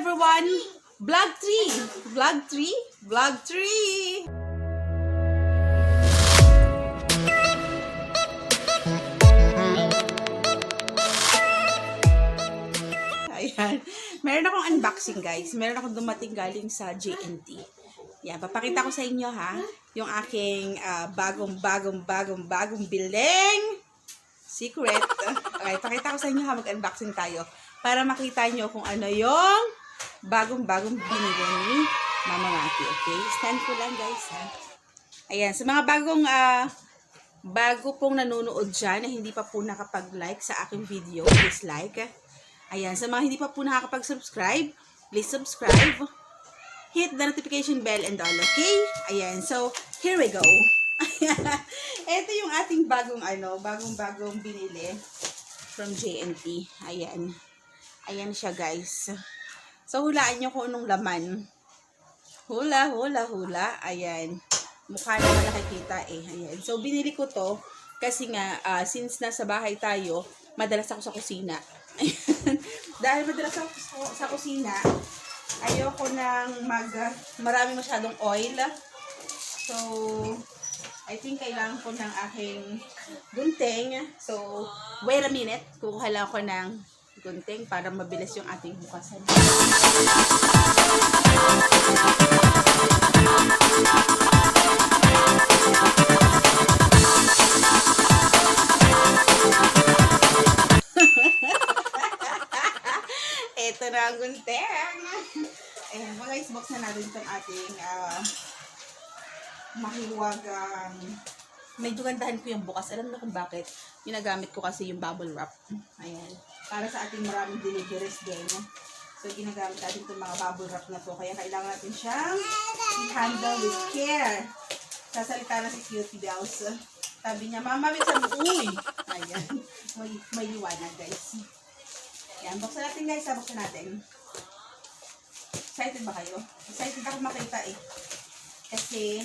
everyone! VLOG-3! VLOG-3? VLOG-3! Ayan. Meron akong unboxing, guys. Meron akong dumating galing sa JNT. Yan, papakita ko sa inyo, ha? Yung aking bagong biling secret. Okay, pakita ko sa inyo, ha? Mag-unboxing tayo. Para makita nyo kung ano yung bagong binili ni Mama Maki. Okay? Stand ko lang, guys, ha? Ayan, sa mga bago pong nanonood dyan na hindi pa po nakapag-like sa aking video, please like. Ayan, sa mga hindi pa po nakakapag-subscribe, please subscribe. Hit the notification bell and all, okay? Ayan, so, here we go. Ito yung ating bagong binili from JNT. Ayan. Ayan siya, guys. So, hulaan nyo kung anong laman. Hula. Ayan. Mukha naman nakikita eh. Ayan. So, binili ko to kasi nga, since nasa bahay tayo, madalas ako sa kusina. Ayan. Dahil madalas ako sa kusina, ayoko nang marami masyadong oil. So, I think kailangan ko ng aking gunting. So, wait a minute. Kukuha lang ako ng gunting para mabilis yung ating bukasan. Ito na ang gunting. Ayan, guys, box na natin itong ating mahiwag. Medyo gandahan ko yung bukas. Alam na kung bakit. Ginagamit ko kasi yung bubble wrap. Ayan. Para sa ating maraming deliveries din. So, ginagamit natin itong mga bubble wrap na to. Kaya kailangan natin siyang i-handle with care. Sasalita na si Cutie Bells. Sabi niya, Mama, wait sabi, uy! Ayan. May liwanag, guys. Ayan, buksan natin, guys. Buksan natin. Excited ba kayo? Excited ako makita eh. Kasi,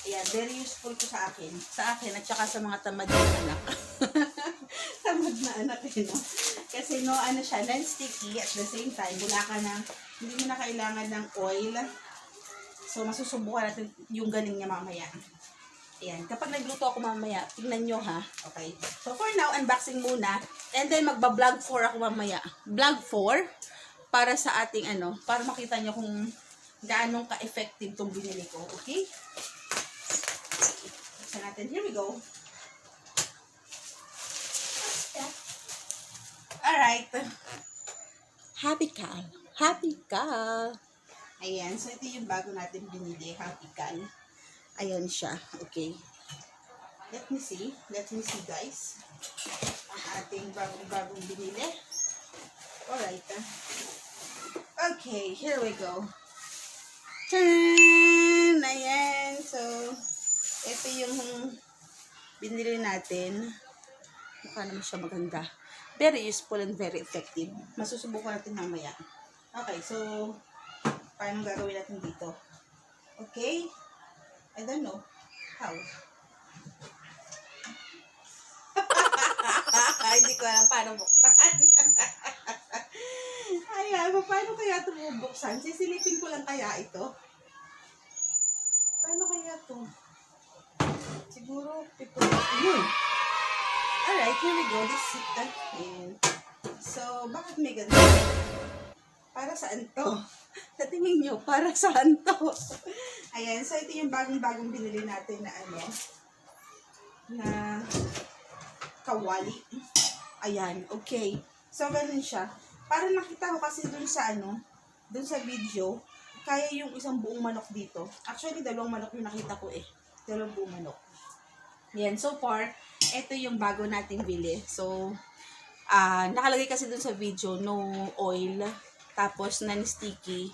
ayan, very useful ko sa akin. Sa akin at saka sa mga tamad na anak. Tamad na anak eh, no? Kasi no, ano siya, non-sticky at the same time, wala ka na, hindi mo na kailangan ng oil. So, masusubukan natin yung galing niya mamaya. Ayan, kapag nagluto ako mamaya, tingnan nyo ha. Okay. So, for now, unboxing muna. And then, magba-vlog 4 ako mamaya. Vlog 4 para sa ating para makita nyo kung gaano ka-effective itong binili ko. Okay? So, natin. Here we go. Alright. Happycall. Ayan. So, ito yung bago natin binili. Happycall. Ayan siya. Okay. Let me see, guys. Ang ating bagong binili. Alright. Okay, here we go. Tan! Ayan. So, ito yung binili natin. Mukha naman siya maganda. Very useful and very effective. Masusubukan natin mamaya. Okay, so, paano gagawin natin dito? Okay? I don't know how. Hindi ko alam paano buksan. Ayan, paano kaya ito bubuksan? Sisilipin ko lang kaya ito. Paano kaya ito? Siguro, pito. Yun. Alright, here we go. This is it. Ayan. So, bakit may ganito? Para saan to? Sa tingin nyo, para saan to? Ayan, so ito yung bagong binili natin na na kawali. Ayan, okay. So, ganun siya. Para nakita ko kasi dun sa dun sa video, kaya yung isang buong manok dito. Actually, 2 manok yung nakita ko eh. 2 buong manok. Ayan, so far, ito yung bago nating bili. So, nakalagay kasi dun sa video, no oil, tapos non-sticky,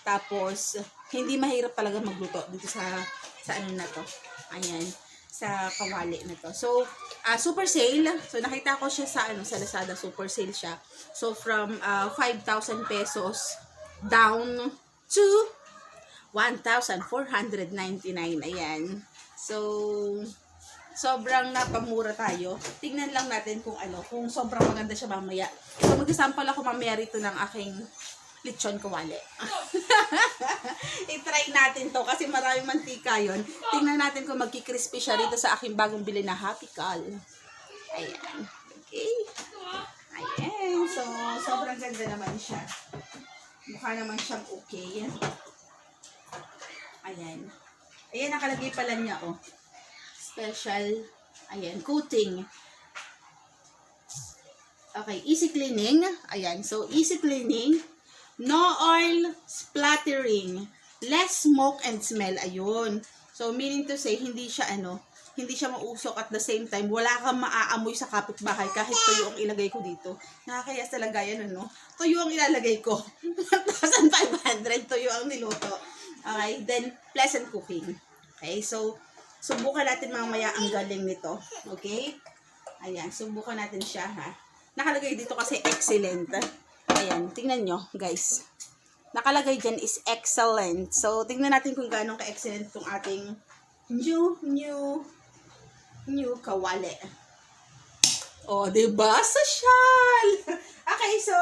tapos hindi mahirap talaga magluto dito sa na to. Ayan, sa kawali na to. So, super sale. So, nakita ko siya sa sa Lazada, super sale siya. So, from 5,000 pesos down to 1,499. Ayan. So, sobrang napamura tayo. Tingnan lang natin kung kung sobrang maganda siya mamaya. So, mag-sample ako mamaya rito ng aking lechon kawali. I-try natin to kasi maraming mantika yun. Tingnan natin kung magki-crispy siya rito sa aking bagong bili na Happycall. Ayan. Okay. Ayan. So, sobrang ganda naman siya. Mukha naman siyang okay. Ayan. Ayan, nakalagay pala niya, oh. Special, ayan, coating. Okay, easy cleaning. Ayan, so easy cleaning. No oil splattering. Less smoke and smell. Ayun. So, meaning to say, hindi siya mausok at the same time, wala kang maaamoy sa kapitbahay kahit tuyo ang ilagay ko dito. Nakakayas talaga yan, ano? Tuyo ang ilalagay ko. 1,500 tuyo ang niluto. Okay, then, pleasant cooking. Okay, so, subukan natin mamaya ang galing nito. Okay? Ayan, subukan natin siya, ha? Nakalagay dito kasi excellent. Ayan, tingnan nyo, guys. Nakalagay dyan is excellent. So, tingnan natin kung gaano ka-excellent itong ating new kawali. Oh, diba? Social! Okay, so,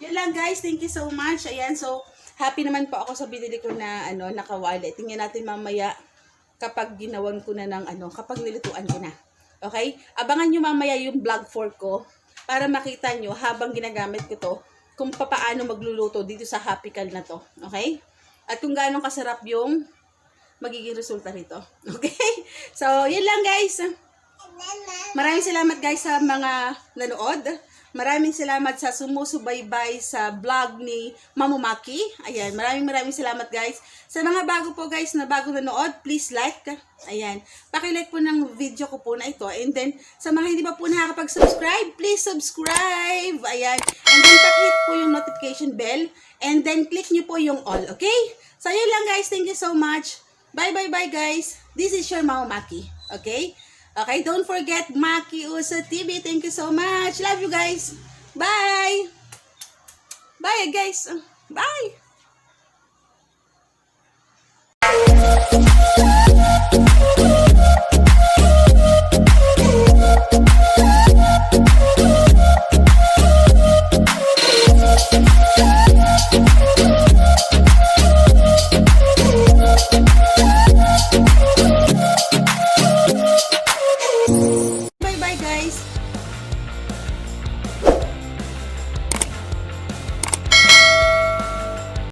yun lang, guys. Thank you so much. Ayan, so, happy naman po ako sa binili ko na, na kawali. Tingnan natin mamaya kapag ginawan ko na ng, kapag nilutuan ko na. Okay? Abangan nyo mamaya yung vlog 4 ko para makita nyo habang ginagamit ko to kung paano magluluto dito sa Happycall na to. Okay? At kung gaano kasarap yung magiging resulta nito. Okay? So, yun lang, guys. Maraming salamat, guys, sa mga nanood. Maraming salamat sa sumusubaybay sa vlog ni Mamumaki. Ayan, maraming salamat, guys. Sa mga bago po, guys, na bago nanood, please like. Ayan, pakilike po ng video ko po na ito. And then, sa mga hindi pa po nakakapag-subscribe, please subscribe. Ayan, and then pakihit po yung notification bell. And then, click nyo po yung all, okay? So, yun lang, guys. Thank you so much. Bye, guys. This is your Mamumaki. Okay? Okay, don't forget Maki Uso TV. Thank you so much. Love you guys. Bye. Bye guys. Bye.